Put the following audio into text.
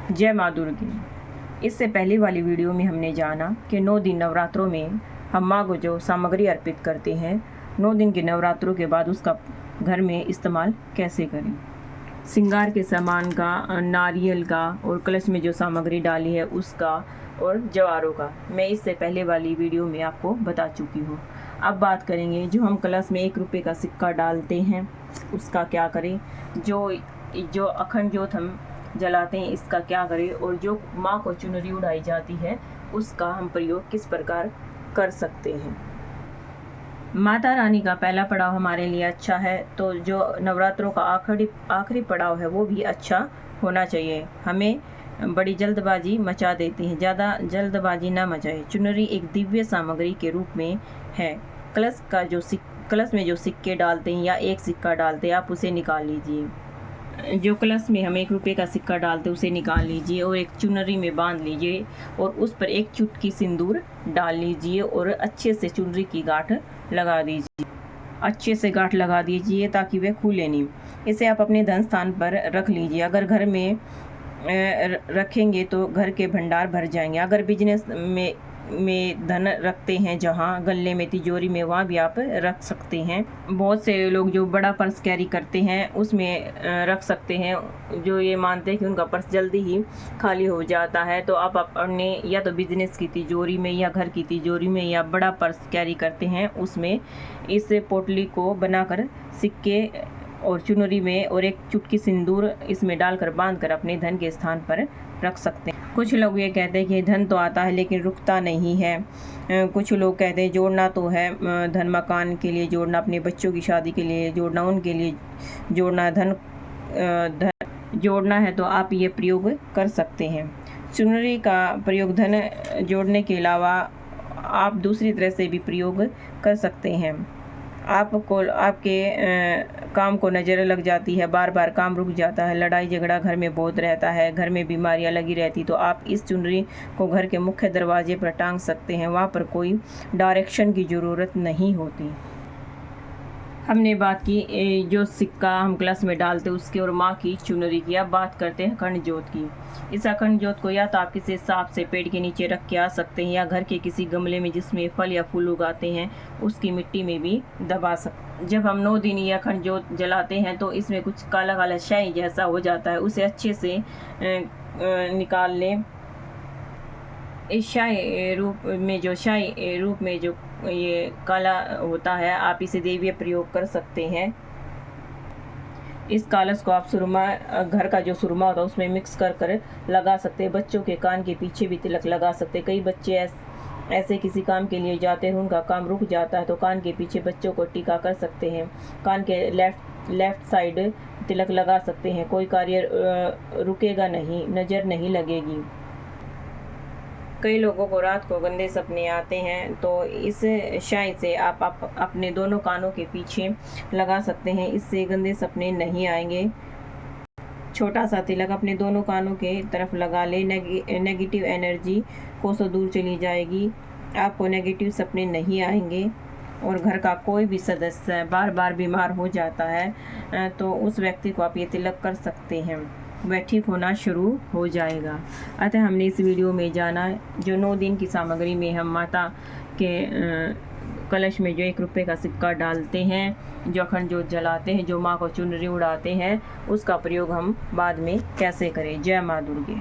जय माँ दुर्गे। इससे पहले वाली वीडियो में हमने जाना कि 9 दिन नवरात्रों में हम माँ को जो सामग्री अर्पित करते हैं, 9 दिन के नवरात्रों के बाद उसका घर में इस्तेमाल कैसे करें। श्रृंगार के सामान का, नारियल का और कलश में जो सामग्री डाली है उसका और जवारों का मैं इससे पहले वाली वीडियो में आपको बता चुकी हूँ। अब बात करेंगे जो हम कलश में 1 रुपये का सिक्का डालते हैं उसका क्या करें, जो अखंड ज्योत हम जलाते हैं इसका क्या करें, और जो माँ को चुनरी उड़ाई जाती है उसका हम प्रयोग किस प्रकार कर सकते हैं। माता रानी का पहला पड़ाव हमारे लिए अच्छा है, तो जो नवरात्रों का आखिरी पड़ाव है वो भी अच्छा होना चाहिए। हमें बड़ी जल्दबाजी मचा देती है, ज़्यादा जल्दबाजी ना मचाए। चुनरी एक दिव्य सामग्री के रूप में है। कलश में जो सिक्के डालते हैं या एक सिक्का डालते हैं आप उसे निकाल लीजिए। जो कलश में हम 1 रुपये का सिक्का डालते हैं उसे निकाल लीजिए और एक चुनरी में बांध लीजिए और उस पर 1 चुटकी सिंदूर डाल लीजिए और अच्छे से चुनरी की गांठ लगा दीजिए। अच्छे से गांठ लगा दीजिए ताकि वह खुले नहीं। इसे आप अपने धन स्थान पर रख लीजिए। अगर घर में रखेंगे तो घर के भंडार भर जाएंगे। अगर बिजनेस में धन रखते हैं, जहां गले में, तिजोरी में, वहाँ भी आप रख सकते हैं। बहुत से लोग जो बड़ा पर्स कैरी करते हैं उसमें रख सकते हैं, जो ये मानते हैं कि उनका पर्स जल्दी ही खाली हो जाता है। तो आप अपने या तो बिजनेस की तिजोरी में या घर की तिजोरी में या बड़ा पर्स कैरी करते हैं उसमें इस पोटली को बनाकर सिक्के और चुनरी में और 1 चुटकी सिंदूर इसमें डालकर बांधकर अपने धन के स्थान पर रख सकते हैं। कुछ लोग ये कहते हैं कि धन तो आता है लेकिन रुकता नहीं है। कुछ लोग कहते हैं जोड़ना तो है, धन मकान के लिए जोड़ना, अपने बच्चों की शादी के लिए जोड़ना, उनके लिए जोड़ना, धन जोड़ना है तो आप ये प्रयोग कर सकते हैं। चुनरी का प्रयोग धन जोड़ने के अलावा आप दूसरी तरह से भी प्रयोग कर सकते हैं। आपको आपके काम को नज़र लग जाती है, बार बार काम रुक जाता है, लड़ाई झगड़ा घर में बहुत रहता है, घर में बीमारियां लगी रहती, तो आप इस चुनरी को घर के मुख्य दरवाजे पर टांग सकते हैं। वहाँ पर कोई डायरेक्शन की ज़रूरत नहीं होती। हमने बात की जो सिक्का हम कलश में डालते उसके और माँ की चुनरी की। अब बात करते हैं अखंड ज्योत की। इस अखंड ज्योत को या तो आप किसी सांप से पेड़ के नीचे रख के आ सकते हैं या घर के किसी गमले में जिसमें फल या फूल उगाते हैं उसकी मिट्टी में भी दबा सकते हैं। जब हम 9 दिन ये अखंड ज्योत जलाते हैं तो इसमें कुछ काला काला शाई जैसा हो जाता है, उसे अच्छे से निकाल लें। इस शाही रूप में जो ये काला होता है आप इसे देवीय प्रयोग कर सकते हैं। इस कालस को आप सुरमा, घर का जो सुरमा होता है उसमें मिक्स कर लगा सकते हैं। बच्चों के कान के पीछे भी तिलक लगा सकते हैं। कई बच्चे ऐसे किसी काम के लिए जाते हैं, उनका काम रुक जाता है तो कान के पीछे बच्चों को टीका कर सकते हैं। कान के लेफ्ट साइड तिलक लगा सकते हैं। कोई कार्य रुकेगा नहीं, नज़र नहीं लगेगी। कई लोगों को रात को गंदे सपने आते हैं तो इस शाई से आप अपने दोनों कानों के पीछे लगा सकते हैं, इससे गंदे सपने नहीं आएंगे। छोटा सा तिलक अपने दोनों कानों के तरफ लगा ले, नेगेटिव एनर्जी कोसों दूर चली जाएगी, आपको नेगेटिव सपने नहीं आएंगे। और घर का कोई भी सदस्य बार बार बीमार हो जाता है तो उस व्यक्ति को आप ये तिलक कर सकते हैं, वह ठीक होना शुरू हो जाएगा। अतः हमने इस वीडियो में जाना जो 9 दिन की सामग्री में हम माता के कलश में जो 1 रुपये का सिक्का डालते हैं, जो अखंड ज्योत जलाते हैं, जो माँ को चुनरी उड़ाते हैं, उसका प्रयोग हम बाद में कैसे करें। जय माँ दुर्गे।